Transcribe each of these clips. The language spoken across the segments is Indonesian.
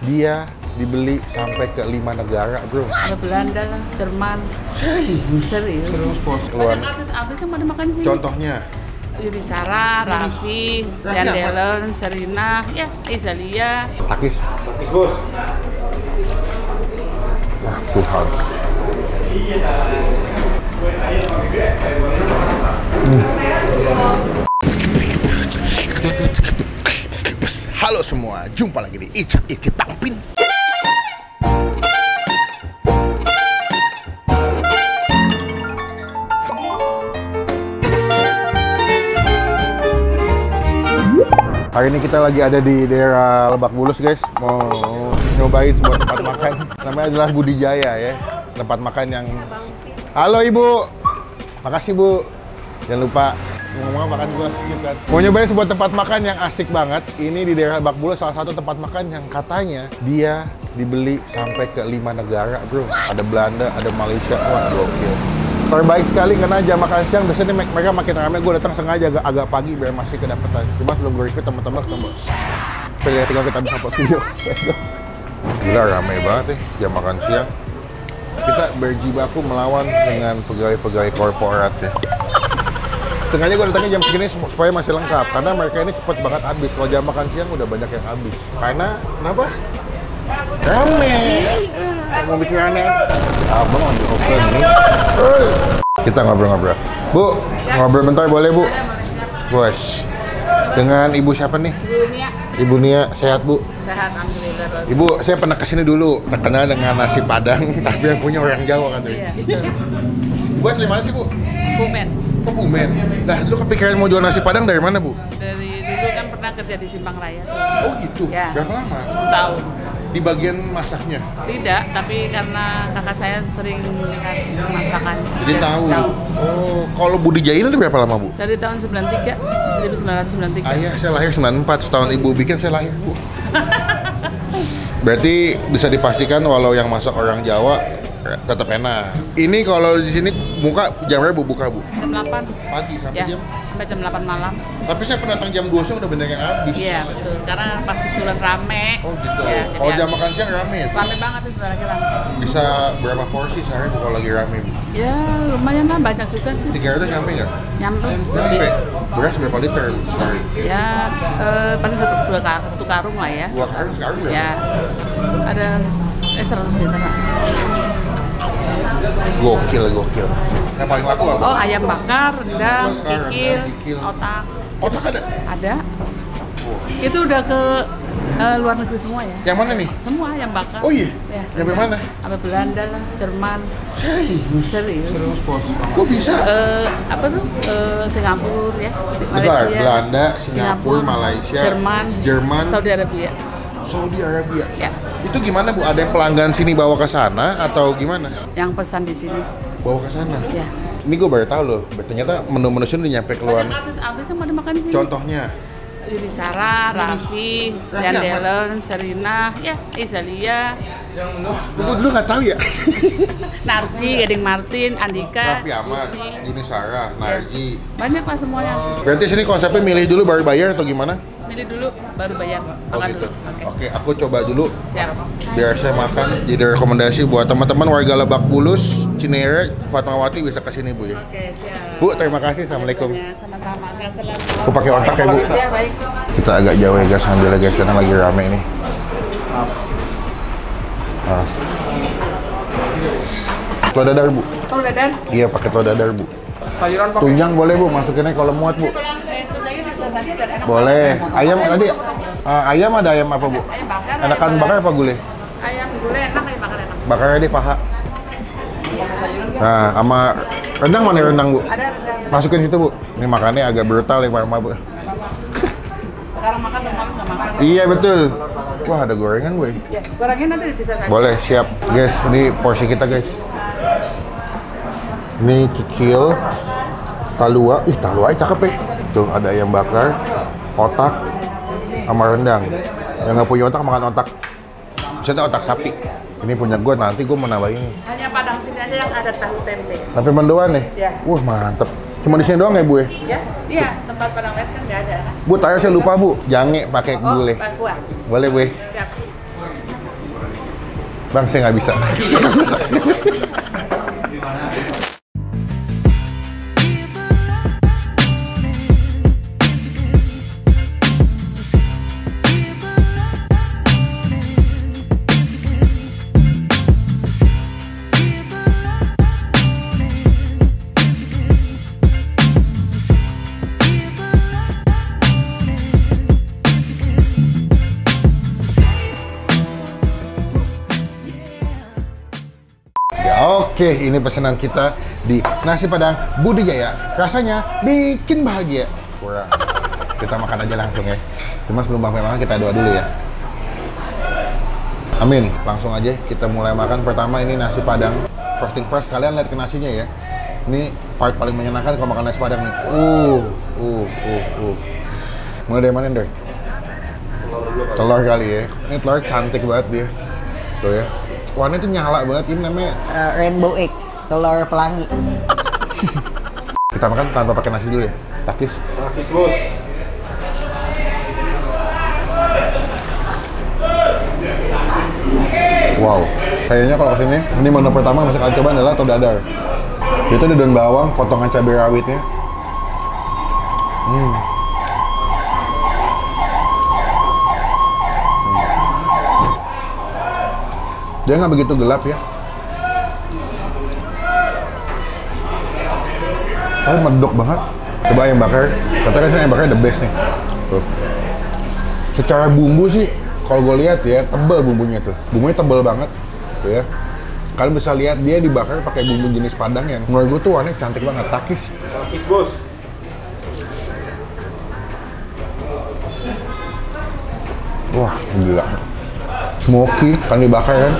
dia dibeli sampai ke 5 negara, bro. Ada Belanda lah, Jerman. Serius. Terus bos. Keluar. Banyak artis yang pada makan di sini. Contohnya? Yuni Sara, Raffi, Yan Delen, Serina, ya Isdalia. Takis bos. Wah, Tuhan. Halo semua, jumpa lagi di Icap Icip Pangpin. Hari ini kita lagi ada di daerah Lebak Bulus, guys. Mau nyobain sebuah tempat makan. Namanya adalah Budi Jaya ya. Tempat makan yang... Halo Ibu. Makasih Bu. Jangan lupa ngomong makan gua skip kan. Mau nyobain sebuah tempat makan yang asik banget. Ini di daerah Lebak Bulus, salah satu tempat makan yang katanya dia dibeli sampai ke 5 negara, bro. Ada Belanda, ada Malaysia. Wah, gokil. Terbaik sekali karena jam makan siang biasanya mereka makin ramai. Gue datang sengaja agak pagi biar masih kedapetan. Cuma sebelum gue review teman-teman ketemu. Tinggal kita bisa upload video. Gila ramai banget ya jam makan siang. Kita berjibaku melawan dengan pegawai-pegawai korporat ya. Sengaja gue datangnya jam segini supaya masih lengkap karena mereka ini cepet banget habis. Kalau jam makan siang udah banyak yang habis. Karena kenapa? Rame. Mau bikin aneh. Abang ambil open nih. Kita ngobrol-ngobrol. Bu, ngobrol bentar boleh Bu? Bos. Dengan Ibu siapa nih? Ibu Nia. Ibu Nia, sehat Bu? Sehat, alhamdulillah. Ros. Ibu, saya pernah kesini dulu. Terkenal dengan nasi Padang, tapi yang punya orang Jawa katanya. Iya, betul. Bu, asli mana sih Bu? Bumen. Kok Bumen? Nah, dulu kepikiran mau jual nasi Padang dari mana Bu? Dari dulu kan pernah kerja di Simpang Raya. Oh gitu? Ya. Berapa lama? 10 tahun. Di bagian masaknya? Tidak, tapi karena kakak saya sering lihat masakannya. Jadi tahu. Oh, kalau Budi Jaya itu berapa lama Bu? Dari tahun 93, 1993. Ayah, saya lahir 94, setahun Ibu bikin saya lahir Bu. Berarti bisa dipastikan walau yang masak orang Jawa tetap enak. Ini kalau di sini buka jam berapa Bu buka Bu? Jam 8 Pagi sampai ya, jam? sampai jam 8 malam. Tapi saya pernah datang jam 2 siang udah banyak yang habis. Iya betul, karena pas kebetulan rame. Oh gitu. Ya, Kalau jadi jam makan siang rame ya Bu? rame banget itu sebenarnya rame. Bisa berapa porsi sehari Bu kalau lagi rame Bu? Ya lumayan lah, banyak juga sih. 300 nyampe nggak? Nyampe. Nyampe. Beras berapa liter Bu sehari? Ya paling satu karung lah ya. 2 karung sekarang berapa? Ya ada 100 liter lah. Gokil. Yang paling laku apa? Oh ayam bakar, rendang, kikil, kikil. otak. Otak ada? Ada. Itu udah ke luar negeri semua ya. Yang mana nih? Semua ayam bakar. Oh iya? Ya, Sampai mana? Sampai Belanda lah, Jerman. Serius? Serius. Kok bisa? Apa tuh? Singapura ya, Bentar, Malaysia, Belanda, Singapura, Malaysia, Jerman, Saudi Arabia. Saudi Arabia. Ya. Itu gimana Bu? Ada yang pelanggan sini bawa ke sana atau gimana? Yang pesan di sini. Bawa ke sana? Ya. Ini gue baru tahu loh. Ternyata menu-menu sini udah nyampe keluar. Banyak artis yang pada makan di sini. Contohnya? Yuni Sara, Raffi, Yan Delen, Serina, ya Isdalia. Gue dulu nggak tahu ya. Narji, Gading Martin, Andika, Raffi Ahmad, Lucy. Yuni Sara, Narji. Banyak lah semuanya. Berarti sini konsepnya milih dulu baru bayar atau gimana? Milih dulu, baru bayar. Oh Makan gitu. dulu. Oke, aku coba dulu. Siap. Biar saya makan. Jadi rekomendasi buat teman-teman warga Lebak Bulus, Cinere, Fatmawati bisa ke sini Bu ya. Oke, siap. Bu, terima kasih. Assalamualaikum. Sama-sama. Aku pakai otak ya Bu. Ya, baik. Kita agak jauh ya guys, ambil guys karena lagi rame ini. Telur dadar Bu. Telur dadar. Iya pakai telur dadar Bu. Sayuran pakai. Tunjang boleh Bu, masukinnya kalau muat Bu. Boleh. Ayam tadi. Ayam ada ayam apa Bu? Ayam bakar. Enakan bakar apa gulai? Ayam gulai enak, ayam bakar enak. Bakarnya deh paha. Nah, sama rendang mana rendang Bu? Ada rendang. Masukin situ Bu. Ini makannya agak brutal ya Mama Bu. Sekarang makan dan malam nggak makan. Iya betul. Wah ada gorengan Bu. Ya, gorengnya nanti bisa saja. Boleh, siap. Guys, ini porsi kita guys. Ini kikil, talua. Ih, talua cakep ya. Tuh, ada ayam bakar, otak, sama rendang. Yang nggak punya otak, makan otak. Misalnya otak sapi. Ini punya gue, nanti gue mau nambahin. Hanya Padang sini aja yang ada tahu tempe. Tapi mendoan nih? Ya. Wah, mantep. Cuma di sini doang ya, Bu ya? Ya, iya, tempat Padang West kan nggak ada. Bu, tadi saya lupa, Bu. Jange pakai gulai. Kuah. Boleh, Bu ya? Siap. Bang, saya nggak bisa. Saya nggak bisa. Oke, ini pesanan kita di nasi padang Budi Jaya. Rasanya bikin bahagia. Kurang. Kita makan aja langsung ya. Cuma sebelum makan kita doa dulu ya. Amin. Langsung aja kita mulai makan. Pertama ini nasi padang frosting fresh. Kalian lihat ke nasinya ya. Ini part paling menyenangkan kalau makan nasi padang nih. Mulai dari mana, Ndre? Telur kali ya. Ini telur cantik banget dia. Tuh ya. Warnanya tuh nyala banget, ini namanya rainbow egg, telur pelangi. Kita makan tanpa pakai nasi dulu ya. Takis. Takis, Bos. Wow. Kayaknya kalau kesini, ini menu pertama yang akan coba adalah telur dadar. Itu ada daun bawang, potongan cabai rawitnya. Dia nggak begitu gelap ya. Tapi medok banget. Coba ayam bakar. Katanya ayam bakar the best nih. Tuh. Secara bumbu sih, kalau gue lihat ya, tebel bumbunya tuh. Bumbunya tebel banget. Tuh ya. Kalian bisa lihat dia dibakar pakai bumbu jenis Padang yang menurut gue tuh warnanya cantik banget. Takis. Takis, Bos. Wah, gila. Smoky, kan dibakar kan.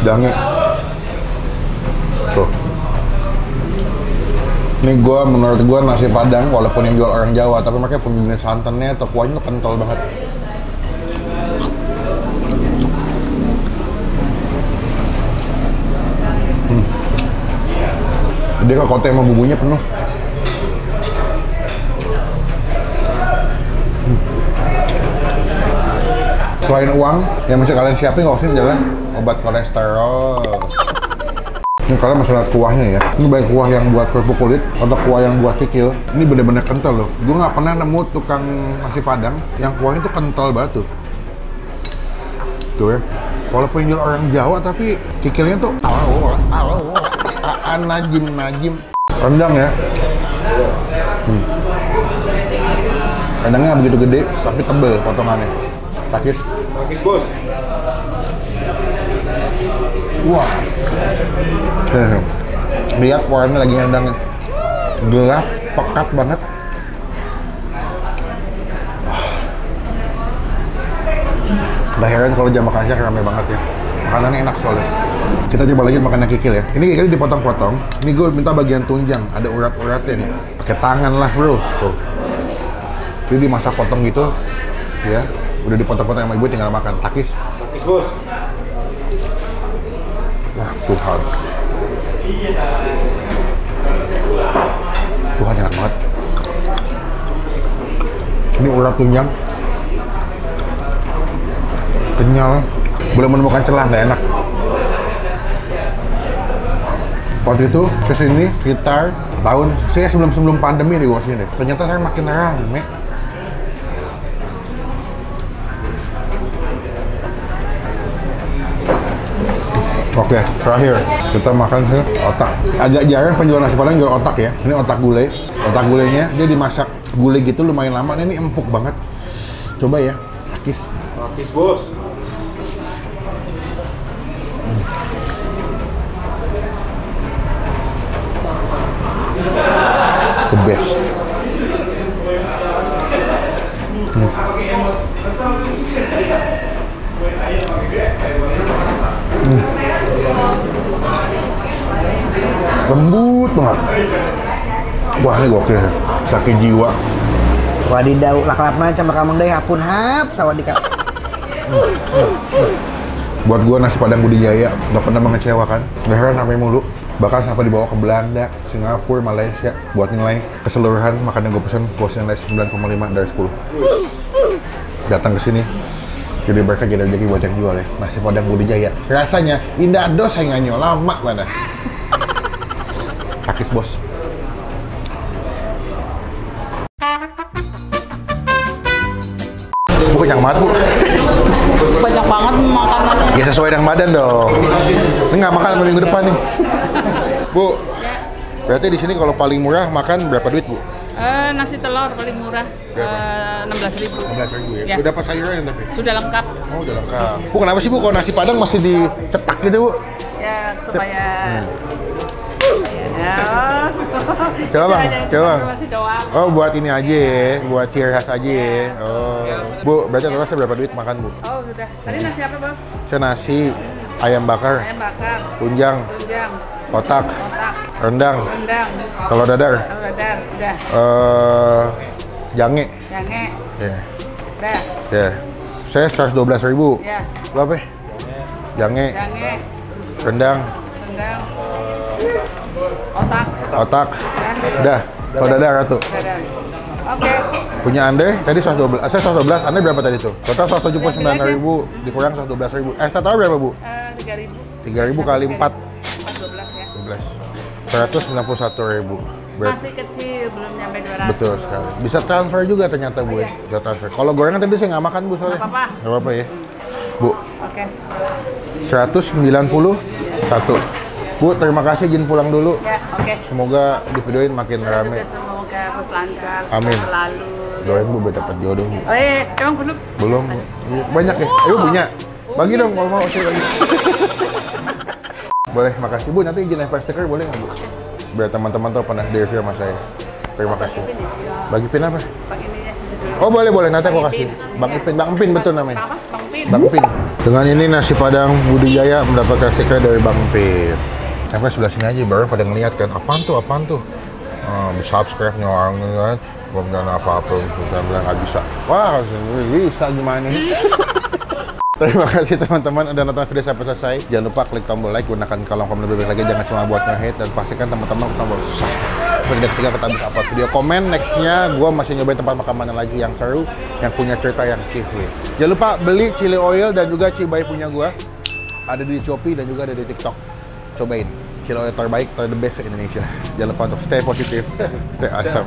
Dange. Tuh. Ini menurut gua nasi Padang walaupun yang jual orang Jawa, tapi mereka punya jenis santannya atau kuahnya tuh kental banget. Dia ke kote sama bumbunya penuh. Selain uang, yang mesti kalian siapin kalau sini adalah obat kolesterol. Ini kalian masih lihat kuahnya ya. Ini baik kuah yang buat kerupuk kulit atau kuah yang buat kikil. Ini bener-bener kental loh. Gue nggak pernah nemu tukang nasi Padang yang kuahnya tuh kental banget tuh. Tuh ya. Walaupun jual orang Jawa tapi kikilnya tuh najim. Rendang ya. Rendangnya nggak begitu gede tapi tebel potongannya. Takis. Takis, Bos. Wah. Lihat warna lagi rendangnya. Gelap, pekat banget. Gak heran kalau jam makan siang rame banget ya. Makanannya enak soalnya. Kita coba lagi makan yang kikil ya. Ini kikil dipotong-potong. Ini gue minta bagian tunjang. Ada urat-uratnya nih. Pakai tangan lah bro. Tuh. Jadi dimasak potong gitu. Ya. Udah dipotong-potong sama ibu tinggal makan. Takis. Takis, Bos. Wah, Tuhan. Tuhan enak banget. Ini urat tunjang. Kenyal. Belum menemukan celah, nggak enak. Waktu itu kesini sekitar tahun saya sebelum pandemi di sini deh. Ternyata saya makin rame. Oke, terakhir kita makan sih otak. Agak jarang penjual nasi Padang jual otak ya. Ini otak gulai. Otak gulainya dia dimasak gulai gitu lumayan lama. Ini empuk banget. Coba ya, Takis. Takis, Bos. The best. Lembut banget. Wah, ini gokil ya. Sakit jiwa. Wadidaw, laklap macam makamang deh hapun hap sawadika. Buat gua nasi Padang Budi Jaya nggak pernah mengecewakan. Gak heran sampai mulu. Bahkan sampai dibawa ke Belanda, Singapura, Malaysia buat nilai keseluruhan makanan gue pesen nilai 9,5 dari 10. Datang ke sini jadi mereka jadi rezeki buat yang jual ya. Nasi Padang Budi Jaya rasanya indah dos saingannya lama mana. Pakis bos. Bu kenyang banget bu. Banyak banget makanannya. Ya sesuai dengan badan dong. Ini nggak makan minggu depan nih. Bu, berarti di sini kalau paling murah makan berapa duit bu? Nasi telur paling murah, 16.000. 16.000 ya? Ya. Udah pas sayuran tapi? Sudah lengkap. Oh udah lengkap. Bu kenapa sih bu kalau nasi Padang masih dicetak gitu bu? Ya, supaya... Ya, Coba bang, coba bang. masih doang. Oh buat ini aja ya, buat ciri khas aja ya. Oh. Bu, berarti totalnya berapa duit makan bu? Oh, sudah. Tadi nasi apa, Bos? Saya nasi, ayam bakar, Ayam bakar, tunjang, tunjang, otak, otak, rendang, rendang, telur dadar, telur dadar, udah. jange. Jange, Ya, udah. ya. Saya 112.000. Ya, Berapa? Jange, jange, rendang, rendang, otak, otak. Udah, telur dadar satu. dadar. Oke. Punya Anda tadi 112, saya 112, Anda berapa tadi tuh? Total 179.000 dikurang 112.000. Extra tahu berapa bu? 3.000. 3.000 kali 4, 12 ya. 161.000. Masih kecil, belum nyampe 200. Betul sekali. Bisa transfer juga ternyata bu ya. Bisa transfer. Kalau gorengan tadi saya nggak makan bu soalnya. Nggak apa-apa. Nggak apa-apa ya. Bu, Oke. 191. Bu, terima kasih izin pulang dulu. Ya, oke. Semoga di videoin makin rame. Semoga terus lancar. Amin. Selalu. Doain bu biar dapat jodoh. Bu. Oh iya, emang belum? Belum bu. Banyak ya? Ayo punya. Bagi dong kalau mau saya bagi. Boleh, makasih bu. Nanti izin nempel stiker boleh nggak bu? Biar teman-teman tahu pernah di review sama saya. Terima kasih. Bagi pin apa? Pak ininya. Oh boleh nanti aku kasih. Bang Ipin betul namanya. Apa? Bang Pin. Bang Pin. Dengan ini nasi Padang Budi Jaya mendapatkan stiker dari Bang Pin. Sampai sebelah sini aja baru pada ngeliat kan, apaan tuh? Subscribe nih orang kan, belum dana apa-apa, bisa bilang nggak bisa. Wah, bisa gimana? Terima kasih teman-teman udah nonton video sampai selesai. Jangan lupa klik tombol like, gunakan kolom komen lebih baik lagi, jangan cuma buat nge-hate, dan pastikan teman-teman klik tombol subscribe. Supaya ketika kita bisa upload video, komen nextnya gue masih nyobain tempat makan mana lagi yang seru, yang punya cerita yang cihuy. Jangan lupa beli chili oil dan juga cibai punya gue, ada di Shopee dan juga ada di TikTok. Cobain chili oil terbaik, the best se Indonesia. Jangan lupa untuk stay positif, stay awesome.